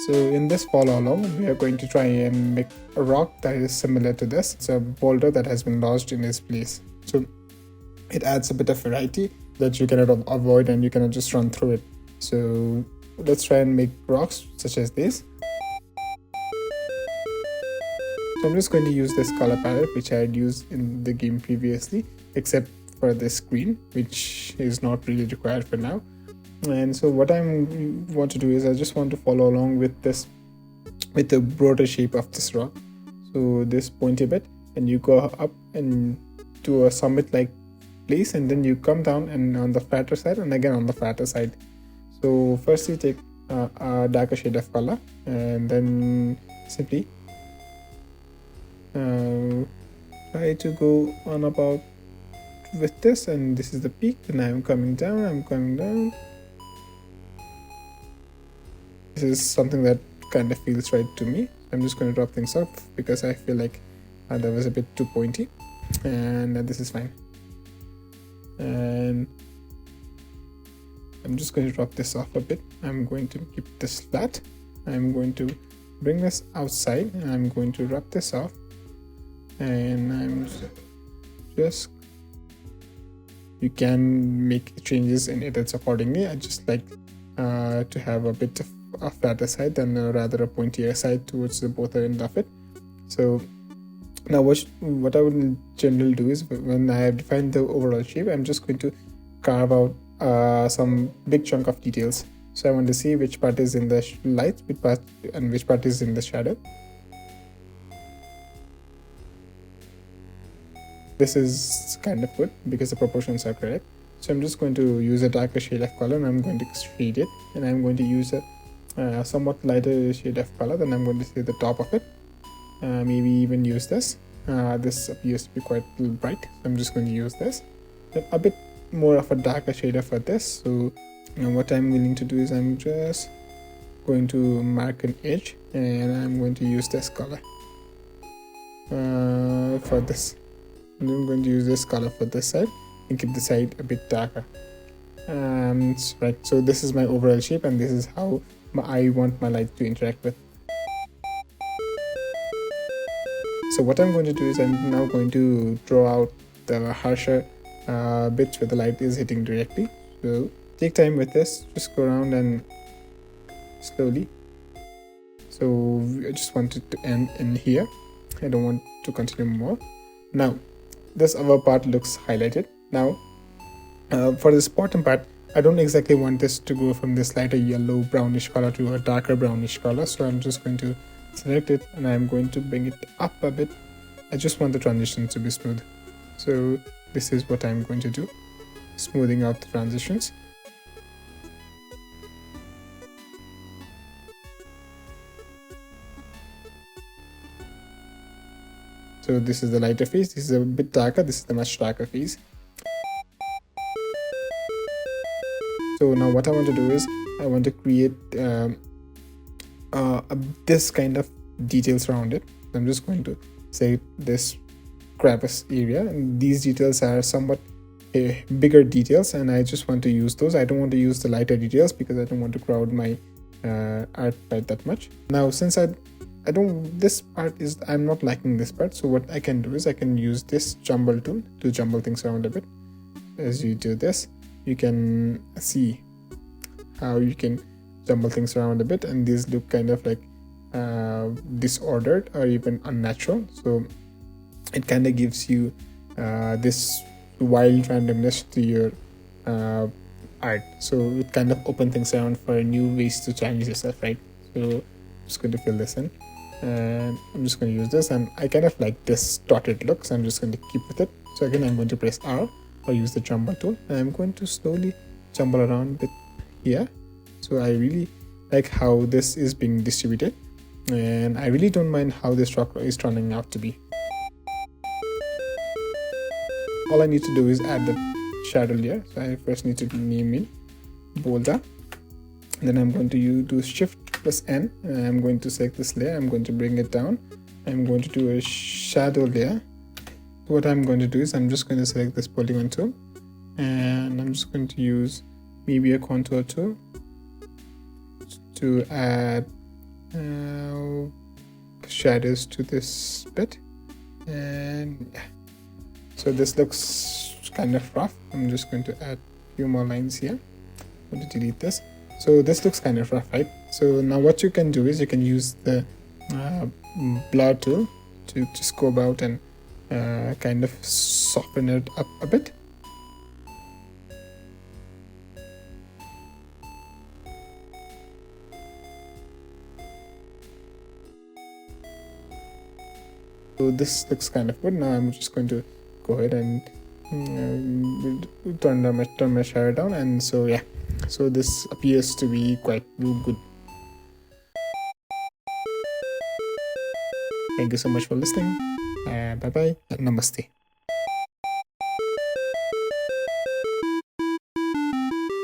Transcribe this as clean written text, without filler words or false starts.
So in this follow along, we are going to try and make a rock that is similar to this. It's a boulder that has been lodged in its place. So it adds a bit of variety that you cannot avoid and you cannot just run through it. So let's try and make rocks such as this. So I'm just going to use this color palette which I had used in the game previously, except for this green, which is not really required for now. And so what I want to do is I just want to follow along with this, with the broader shape of this rock. So this pointy bit, and you go up and to a summit like place, and then you come down and on the flatter side and again on the flatter side. So first you take a darker shade of color and then simply try to go on about with this, and this is the peak, and I'm coming down. This is something that kind of feels right to me. I'm just going to drop things off because I feel like that was a bit too pointy, and this is fine. And I'm just going to drop this off a bit. I'm going to keep this flat. I'm going to bring this outside and I'm going to wrap this off, and I'm just, you can make changes and edits accordingly. I just like to have a bit of a flatter side than rather a pointier side towards the both end of it. So now what I would generally do is when I have defined the overall shape, I'm just going to carve out some big chunk of details. So I want to see which part is in the light, which part is in the shadow. This is kind of good because the proportions are correct. So I'm just going to use a darker shade of color and I'm going to shade it, and I'm going to use a somewhat lighter shade of color. Then I'm going to see the top of it. Maybe even use this. This appears to be quite bright, so I'm just going to use this. A bit more of a darker shade for this. So what I'm willing to do is I'm just going to mark an edge, and I'm going to use this color for this. And I'm going to use this color for this side and keep the side a bit darker. Right, so this is my overall shape, and this is how I want my light to interact with. So what I'm going to do is I'm now going to draw out the harsher bits where the light is hitting directly. So take time with this, just go around and slowly. So I just want it to end in here. I don't want to continue more. Now this other part looks highlighted. Now for this bottom part, I don't exactly want this to go from this lighter yellow brownish color to a darker brownish color. So I'm just going to select it and I'm going to bring it up a bit. I just want the transition to be smooth. So this is what I'm going to do, smoothing out the transitions. So this is the lighter phase, this is a bit darker, this is the much darker phase. So now what I want to do is I want to create this kind of details around it. I'm just going to say this crevice area, and these details are somewhat bigger details, and I just want to use those. I don't want to use the lighter details because I don't want to crowd my art quite that much. Now since this part is, I'm not liking this part, so what I can do is I can use this jumble tool to jumble things around a bit. As you do this, you can see how you can jumble things around a bit, and these look kind of like disordered or even unnatural. So it kind of gives you this wild randomness to your art. So it kind of opens things around for new ways to challenge yourself, right? So I'm just going to fill this in, and I'm just going to use this, and I kind of like this dotted look, so I'm just going to keep with it. So again, I'm going to press R or use the jumble tool, and I'm going to slowly jumble around with here. So I really like how this is being distributed, and I really don't mind how this rock is turning out to be. All I need to do is add the shadow layer. So I first need to name it Boulder, then I'm going to do Shift plus N, and I'm going to select this layer, I'm going to bring it down, I'm going to do a shadow layer. What I'm going to do is I'm just going to select this polygon tool, and I'm just going to use maybe a contour tool to add shadows to this bit, and yeah, so this looks kind of rough. I'm just going to add a few more lines here. I'm going to delete this. So this looks kind of rough, right? So now what you can do is you can use the blur tool to just go about and kind of soften it up a bit. So this looks kind of good. Now I'm just going to go ahead and turn my shadow down, and so yeah, so this appears to be quite good. Thank you so much for listening. Bye bye. Namaste.